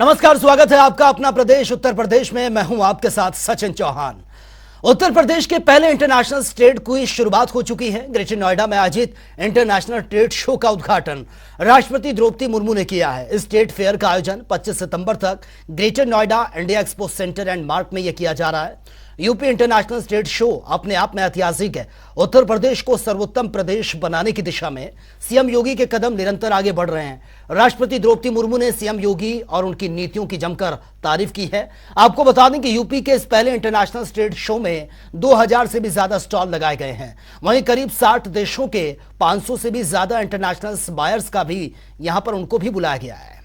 नमस्कार, स्वागत है आपका अपना प्रदेश उत्तर प्रदेश में। मैं हूं आपके साथ सचिन चौहान। उत्तर प्रदेश के पहले इंटरनेशनल ट्रेड की शुरुआत हो चुकी है। ग्रेटर नोएडा में आयोजित इंटरनेशनल ट्रेड शो का उद्घाटन राष्ट्रपति द्रौपदी मुर्मू ने किया है। इस ट्रेड फेयर का आयोजन 25 सितंबर तक greater Noida India expo centre and mart में यह किया जा रहा है। यूपी इंटरनेशनल ट्रेड शो अपने आप में ऐतिहासिक है। उत्तर प्रदेश को सर्वोत्तम प्रदेश बनाने की दिशा में सीएम योगी के कदम निरंतर आगे बढ़ रहे हैं। राष्ट्रपति द्रौपदी मुर्मू ने सीएम योगी और उनकी नीतियों की जमकर तारीफ की है। आपको बता दें कि यूपी के इस पहले इंटरनेशनल ट्रेड शो में 2000 से भी ज्यादा स्टॉल लगाए गए हैं। वहीं करीब 60 देशों के 500 से भी ज्यादा इंटरनेशनल बायर्स का भी यहां पर उनको भी बुलाया गया है।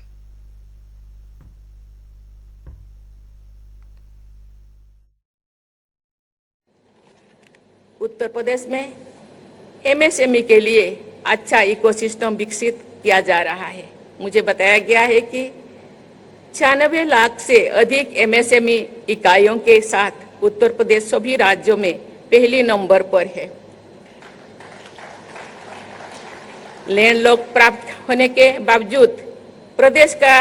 उत्तर प्रदेश में एमएसएमई के लिए अच्छा इकोसिस्टम विकसित किया जा रहा है। मुझे बताया गया है कि 96 लाख से अधिक एमएसएमई इकाइयों के साथ उत्तर प्रदेश सभी राज्यों में पहले नंबर पर है। लैंडलॉक प्राप्त होने के बावजूद प्रदेश का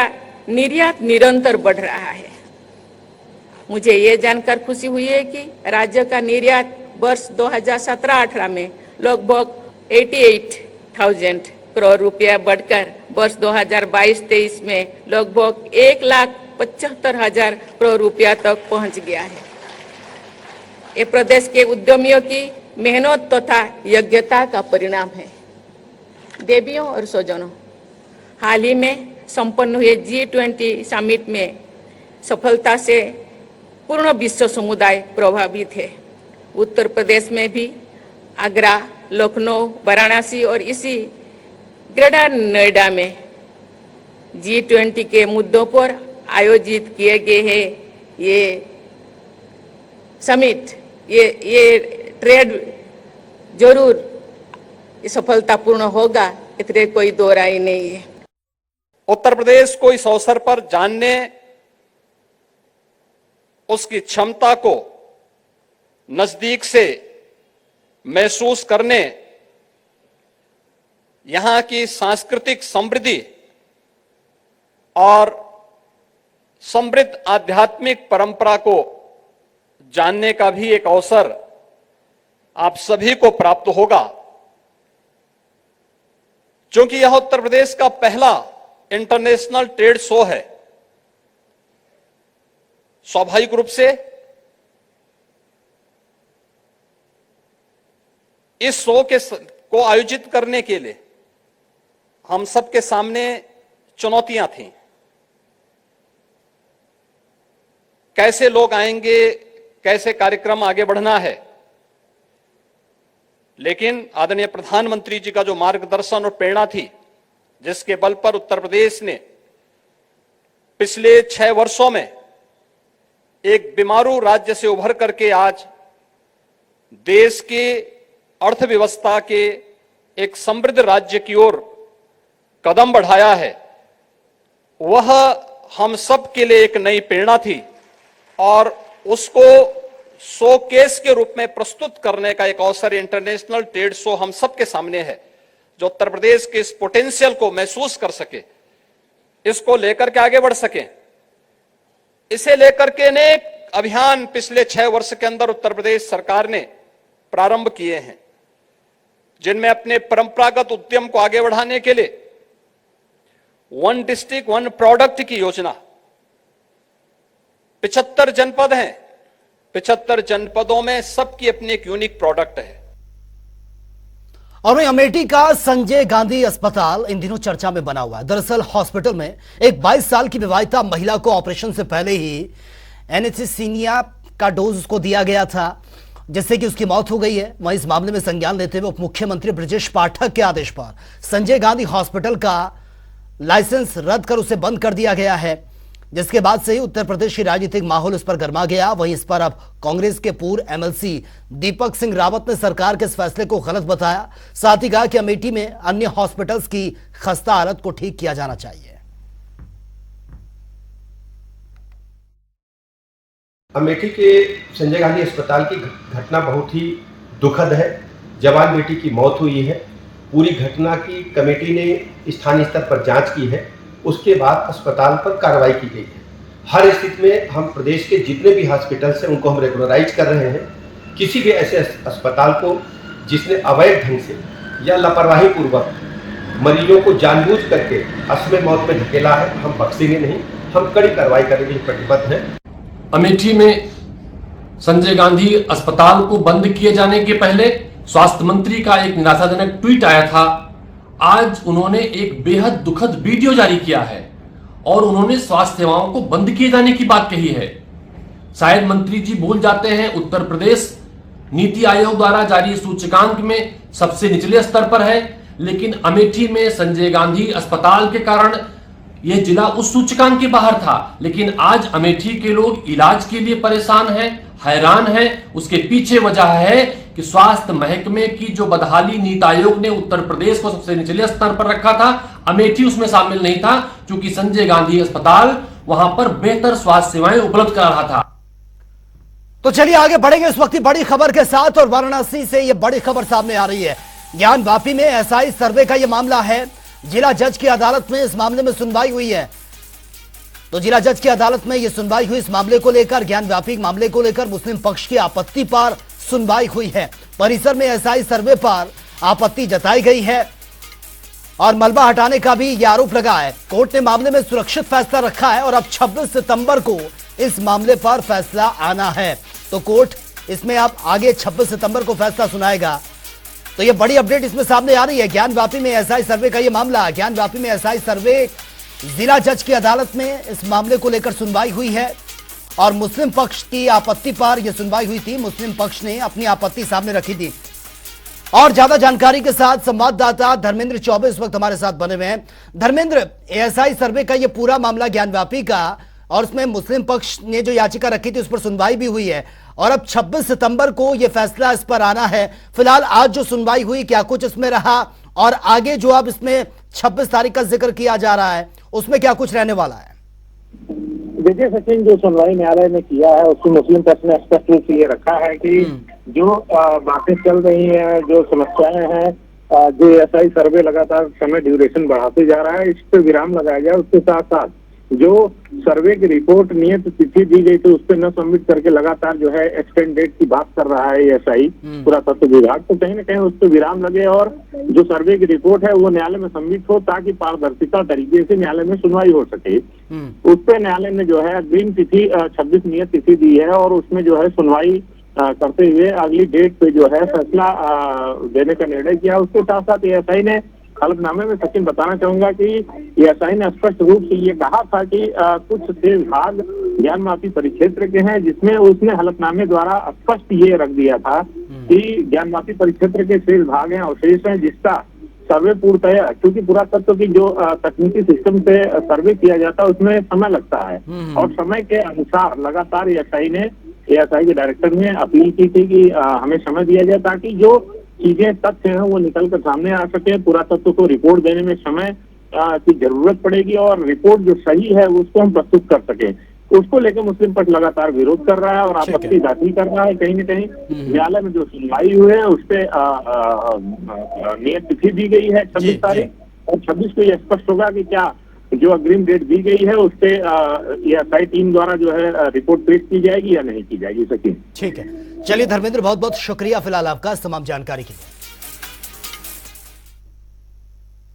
निर्यात निरंतर बढ़ रहा है। मुझे ये जानकर खुशी हुई है कि राज्य का निर्यात वर्ष 2017-18 में लगभग 88,000 करोड़ रुपया बढ़कर वर्ष 2022-23 में लगभग 1,75,000 करोड़ रुपया तक पहुंच गया है। ये प्रदेश के उद्यमियों की मेहनत तथा योग्यता का परिणाम है। देवियों और स्वजनों, हाल ही में संपन्न हुए G20 समिट में सफलता से पूर्ण विश्व समुदाय प्रभावित है। उत्तर प्रदेश में भी आगरा, लखनऊ, वाराणसी और इसी ग्रेटर नोएडा में G20 के मुद्दों पर आयोजित किए गए हैं ये समिट, ये ट्रेड जरूर सफलतापूर्ण होगा, इसमें कोई दो राय नहीं है। उत्तर प्रदेश को इस अवसर पर जानने, उसकी क्षमता को नजदीक से महसूस करने, यहां की सांस्कृतिक समृद्धि और समृद्ध आध्यात्मिक परंपरा को जानने का भी एक अवसर आप सभी को प्राप्त होगा। क्योंकि यह उत्तर प्रदेश का पहला इंटरनेशनल ट्रेड शो है। स्वाभाविक रूप से इस शो को आयोजित करने के लिए हम सबके सामने चुनौतियां थीं। कैसे लोग आएंगे, कैसे कार्यक्रम आगे बढ़ना है। लेकिन आदरणीय प्रधानमंत्री जी का जो मार्गदर्शन और प्रेरणा थी, जिसके बल पर उत्तर प्रदेश ने पिछले 6 वर्षों में एक बीमारू राज्य से उभर करके आज देश के अर्थव्यवस्था के एक समृद्ध राज्य की ओर कदम बढ़ाया है, वह हम सब के लिए एक नई प्रेरणा थी और उसको शोकेस के रूप में प्रस्तुत करने का एक अवसर इंटरनेशनल ट्रेड शो हम सब के सामने है, जो उत्तर प्रदेश के इस पोटेंशियल को महसूस कर सके, इसको लेकर के आगे बढ़ सके। इसे लेकर के अनेक अभियान पिछले 6 वर्ष के अंदर उत्तर प्रदेश सरकार ने प्रारंभ किए हैं, जिनमें अपने परंपरागत उद्यम को आगे बढ़ाने के लिए वन डिस्ट्रिक्ट वन प्रोडक्ट की योजना, 75 जनपद हैं, 75 जनपदों में सबकी अपनी एक यूनिक प्रोडक्ट है। और वहीं अमेठी का संजय गांधी अस्पताल इन दिनों चर्चा में बना हुआ है। दरअसल हॉस्पिटल में एक 22 साल की विवाहिता महिला को ऑपरेशन से पहले ही एनेस्थीसिया का डोज उसको दिया गया था, जिससे कि उसकी मौत हो गई है। वहीं इस मामले में संज्ञान लेते हुए उप मुख्यमंत्री ब्रजेश पाठक के आदेश पर संजय गांधी हॉस्पिटल का लाइसेंस रद्द कर उसे बंद कर दिया गया है, जिसके बाद से ही उत्तर प्रदेश की राजनीतिक माहौल इस पर गर्मा गया। वहीं इस पर अब कांग्रेस के पूर्व एमएलसी दीपक सिंह रावत ने सरकार के इस फैसले को गलत बताया। साथ ही कहा कि अमेठी में अन्य हॉस्पिटल्स की खस्ता हालत को ठीक किया जाना चाहिए। अमेठी के संजय गांधी अस्पताल की घटना बहुत ही दुखद है। जवान बेटी की मौत हुई है। पूरी घटना की कमेटी ने स्थानीय स्तर पर जांच की है उसके बाद अस्पताल पर कार्रवाई की गई है। हर स्थिति में हम प्रदेश के जितने भी हॉस्पिटल्स हैं उनको हम रेगुलराइज कर रहे हैं। किसी भी ऐसे अस्पताल को जिसने अवैध ढंग से या लापरवाही पूर्वक मरीजों को जानबूझ करके असमय मौत में धकेला है, हम बख्शेंगे नहीं। हम कड़ी कार्रवाई करने के लिए प्रतिबद्ध हैं। अमेठी में संजय गांधी अस्पताल को बंद किए जाने के पहले स्वास्थ्य मंत्री का एक निराशाजनक ट्वीट आया था। आज उन्होंने एक बेहद दुखद वीडियो जारी किया है और उन्होंने स्वास्थ्य सेवाओं को बंद किए जाने की बात कही है। शायद मंत्री जी भूल जाते हैं उत्तर प्रदेश नीति आयोग द्वारा जारी सूचकांक में सबसे निचले स्तर पर है, लेकिन अमेठी में संजय गांधी अस्पताल के कारण यह जिला उस सूचकांक के बाहर था। लेकिन आज अमेठी के लोग इलाज के लिए परेशान हैं, हैरान हैं। उसके पीछे वजह है कि स्वास्थ्य महकमे की जो बदहाली नीति आयोग ने उत्तर प्रदेश को सबसे निचले स्तर पर रखा था, अमेठी उसमें शामिल नहीं था, क्योंकि संजय गांधी अस्पताल वहां पर बेहतर स्वास्थ्य सेवाएं उपलब्ध करा रहा था। तो चलिए आगे बढ़ेंगे इस वक्त बड़ी खबर के साथ, और वाराणसी से यह बड़ी खबर सामने आ रही है। ज्ञानवापी में एसआई सर्वे का यह मामला है। जिला जज की अदालत में इस मामले में सुनवाई हुई है। तो जिला जज की अदालत में यह सुनवाई हुई इस मामले को लेकर, ज्ञानवापी मामले को लेकर मुस्लिम पक्ष की आपत्ति पर सुनवाई हुई है। परिसर में एसआई सर्वे पर आपत्ति जताई गई है और मलबा हटाने का भी यह आरोप लगा है। कोर्ट ने मामले में सुरक्षित फैसला रखा है और अब 26 सितंबर को इस मामले पर फैसला आना है। तो कोर्ट इसमें अब आगे 26 सितंबर को फैसला सुनाएगा। तो ये बड़ी अपडेट इसमें सामने आ रही है। ज्ञानवापी में एसआई सर्वे का ये मामला, ज्ञानवापी में एसआई सर्वे, जिला जज की अदालत में इस मामले को लेकर सुनवाई हुई है और मुस्लिम पक्ष की आपत्ति पर यह सुनवाई हुई थी। मुस्लिम पक्ष ने अपनी आपत्ति सामने रखी थी। और ज्यादा जानकारी के साथ संवाददाता धर्मेंद्र चौबे इस वक्त हमारे साथ बने हुए हैं। धर्मेंद्र, एएसआई सर्वे का यह पूरा मामला ज्ञानवापी का, और उसमें मुस्लिम पक्ष ने जो याचिका रखी थी उस पर सुनवाई भी हुई है और अब 26 सितंबर को यह फैसला इस पर आना है। फिलहाल आज जो सुनवाई हुई, क्या कुछ इसमें रहा और आगे जो अब इसमें 26 तारीख का जिक्र किया जा रहा है उसमें क्या कुछ रहने वाला है? देखिए सचिन, जो सुनवाई न्यायालय ने किया है उसमें मुस्लिम पक्ष ने स्पष्ट रूप से ये रखा है कि जो बातें चल रही हैं, जो समस्याएं हैं, जो एसआई सर्वे लगातार समय ड्यूरेशन बढ़ाते जा रहा है, इस पर विराम लगाया गया। उसके साथ साथ जो सर्वे की रिपोर्ट नियत तिथि दी गई थी उस पर न सबमिट करके लगातार जो है एक्सटेंड डेट की बात कर रहा है एसआई पुरातत्व विभाग। तो कहीं ना कहीं उस पर विराम लगे और जो सर्वे की रिपोर्ट है वो न्यायालय में सबमिट हो, ताकि पारदर्शिता तरीके से न्यायालय में सुनवाई हो सके। उस पर न्यायालय ने जो है अग्रिम तिथि 26 नियत तिथि दी है और उसमें जो है सुनवाई करते हुए अगली डेट पे जो है फैसला देने का निर्णय किया। उसके साथ साथ एएसआई ने हलफनामे में सचिन बताना चाहूंगा कि एएसआई ने स्पष्ट रूप से ये कहा था कि कुछ शेष भाग ज्ञानवापी परिक्षेत्र के हैं, जिसमें उसने हलफनामे द्वारा स्पष्ट ये रख दिया था कि ज्ञानवापी परिक्षेत्र के शेष भाग हैं, अवशेष हैं, जिसका सर्वे पूर्णतः, क्योंकि पुरातत्व की जो तकनीकी सिस्टम से सर्वे किया जाता है उसमें समय लगता है और समय के अनुसार लगातार एएसआई के डायरेक्टर ने अपील की थी कि हमें समय दिया जाए ताकि जो चीजें तथ्य हैं वो निकल कर सामने आ सके। पुरातत्व को रिपोर्ट देने में समय की जरूरत पड़ेगी और रिपोर्ट जो सही है उसको हम प्रस्तुत कर सके। उसको लेकर मुस्लिम पक्ष लगातार विरोध कर रहा है और आपत्ति दाखिल कर रहा है। कहीं न कहीं न्यायालय में जो सुनवाई हुई है उस पर नियत तिथि दी गई है 26 तारीख और 26 को यह स्पष्ट होगा कि क्या जो अग्रिम डेट दी गई है उस पे एएसआई टीम द्वारा जो है रिपोर्ट पेश की जाएगी या नहीं की जाएगी। सचिन, ठीक है, चलिए धर्मेंद्र, बहुत बहुत शुक्रिया फिलहाल आपका इस तमाम जानकारी के लिए।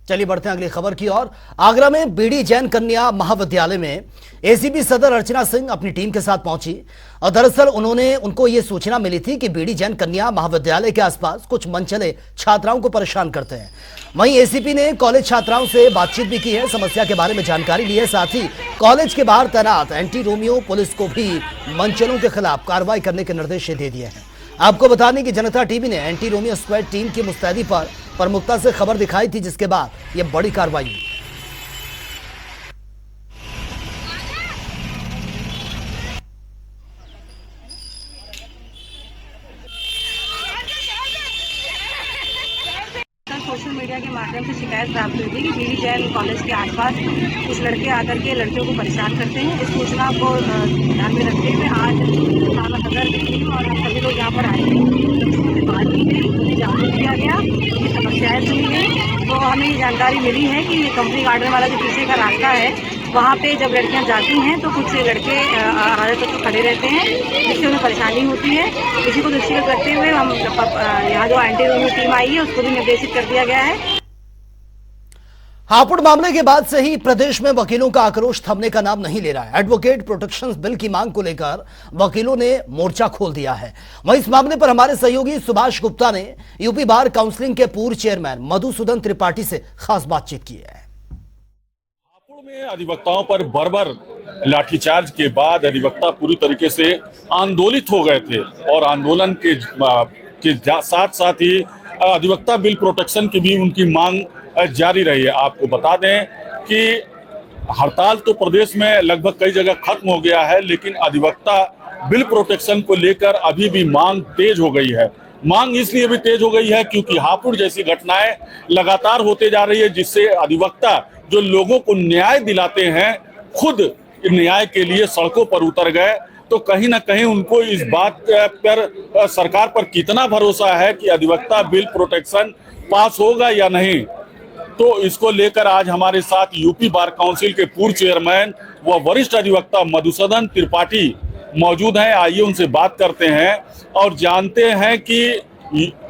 चलिए बढ़ते हैं अगली खबर की ओर। आगरा में बीडी जैन कन्या महाविद्यालय में एसीपी सदर अर्चना सिंह अपनी टीम के साथ पहुंची और दरअसल उनको यह सूचना मिली थी कि बीडी जैन कन्या महाविद्यालय के आसपास कुछ मनचले छात्राओं को परेशान करते हैं। वहीं एसीपी ने कॉलेज छात्राओं से बातचीत भी की है, समस्या के बारे में जानकारी ली है। साथ ही कॉलेज के बाहर तैनात एंटी रोमियो पुलिस को भी मनचलों के खिलाफ कार्रवाई करने के निर्देश दे दिए हैं। आपको बता दें कि जनता टीवी ने एंटी रोमियो स्क्वाड टीम की मुस्तैदी पर प्रमुखता से खबर दिखाई थी, जिसके बाद यह बड़ी कार्रवाई हुई। सोशल मीडिया के माध्यम से शिकायत प्राप्त हुई थी कि बीडी जैन कॉलेज के आसपास कुछ लड़के आकर के लड़कियों को परेशान करते हैं। इस सूचना को ध्यान में रखते हुए आज थाना सदर की टीम और हम सभी लोग यहाँ पर आए थे। बात की गई, जागरूक किया गया, समस्याएं सुनी गई, तो हमें ये जानकारी मिली है कि कंपनी गार्डन वाला जो पीछे का रास्ता है, वहाँ पे जब लड़कियां जाती हैं तो कुछ लड़के आधे तक तो खड़े रहते हैं, जिससे उन्हें परेशानी होती है। इसी को दृष्टिगत रखते हुए हम यहाँ जो एंटी रोमिंग टीम आई है उसको भी निर्देशित कर दिया गया है। हापुड़ मामले के बाद से ही प्रदेश में वकीलों का आक्रोश थमने का नाम नहीं ले रहा है। एडवोकेट प्रोटेक्शन बिल की मांग को लेकर वकीलों ने मोर्चा खोल दिया है। वहीं इस मामले पर हमारे सहयोगी सुभाष गुप्ता ने यूपी बार काउंसिलिंग के पूर्व चेयरमैन मधुसूदन त्रिपाठी से खास बातचीत की है। हापुड़ में अधिवक्ताओं पर बर्बर लाठीचार्ज के बाद अधिवक्ता पूरी तरीके से आंदोलित हो गए थे और आंदोलन के साथ साथ ही अधिवक्ता बिल प्रोटेक्शन की भी उनकी मांग जारी रही है। आपको बता दें कि हड़ताल तो प्रदेश में लगभग कई जगह खत्म हो गया है, लेकिन अधिवक्ता बिल प्रोटेक्शन को लेकर अभी भी मांग तेज हो गई है। मांग इसलिए भी तेज हो गई है क्योंकि हापुड़ जैसी घटनाएं लगातार होते जा रही है, जिससे अधिवक्ता जो लोगों को न्याय दिलाते हैं खुद न्याय के लिए सड़कों पर उतर गए। तो कहीं ना कहीं उनको इस बात पर सरकार पर कितना भरोसा है कि अधिवक्ता बिल प्रोटेक्शन पास होगा या नहीं। तो इसको लेकर आज हमारे साथ यूपी बार काउंसिल के पूर्व चेयरमैन व वरिष्ठ अधिवक्ता मधुसूदन त्रिपाठी मौजूद हैं। आइए उनसे बात करते हैं और जानते हैं कि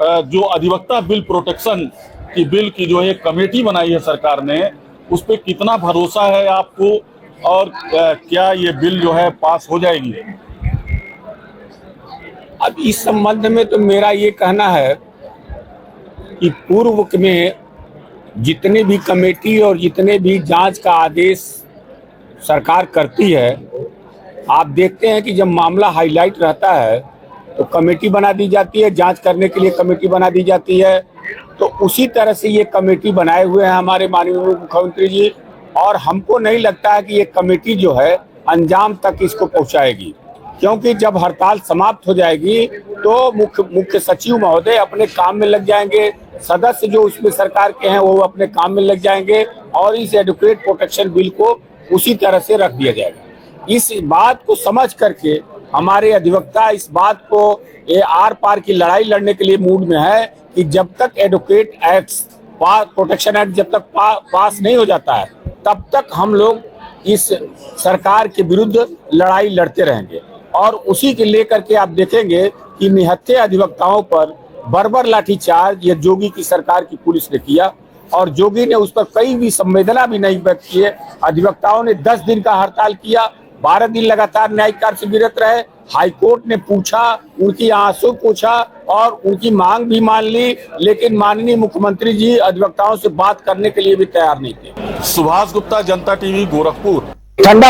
जो अधिवक्ता बिल प्रोटेक्शन की बिल की जो एक कमेटी बनाई है सरकार ने, उस पर कितना भरोसा है आपको और क्या ये बिल जो है पास हो जाएगी? अब इस संबंध में तो मेरा ये कहना है कि पूर्व में जितने भी कमेटी और जितने भी जांच का आदेश सरकार करती है, आप देखते हैं कि जब मामला हाईलाइट रहता है तो कमेटी बना दी जाती है, जांच करने के लिए कमेटी बना दी जाती है। तो उसी तरह से ये कमेटी बनाए हुए हैं हमारे माननीय मुख्यमंत्री जी, और हमको नहीं लगता है कि ये कमेटी जो है अंजाम तक इसको पहुंचाएगी, क्योंकि जब हड़ताल समाप्त हो जाएगी तो मुख्य सचिव महोदय अपने काम में लग जाएंगे, सदस्य जो उसमें सरकार के हैं वो अपने काम में लग जाएंगे और इस एडवोकेट प्रोटेक्शन बिल को उसी तरह से रख दिया जाएगा। इस बात को समझ करके हमारे अधिवक्ता इस बात को आर पार की लड़ाई लड़ने के लिए मूड में है कि जब तक एडवोकेट एक्ट प्रोटेक्शन एक्ट जब तक पास नहीं हो जाता है, तब तक हम लोग इस सरकार के विरुद्ध लड़ाई लड़ते रहेंगे। और उसी के लेकर के आप देखेंगे कि निहत्थे अधिवक्ताओं पर बर्बर लाठीचार्ज ये जोगी की सरकार की पुलिस ने किया और जोगी ने उस पर कई भी संवेदना भी नहीं व्यक्त किए। अधिवक्ताओं ने 10 दिन का हड़ताल किया, 12 दिन लगातार न्यायिक कार्य से विरत रहे। हाईकोर्ट ने पूछा, उनकी आंसू पूछा और उनकी मांग भी मान ली, लेकिन माननीय मुख्यमंत्री जी अधिवक्ताओं से बात करने के लिए भी तैयार नहीं थे। सुभाष गुप्ता, जनता टीवी, गोरखपुर। ठंडा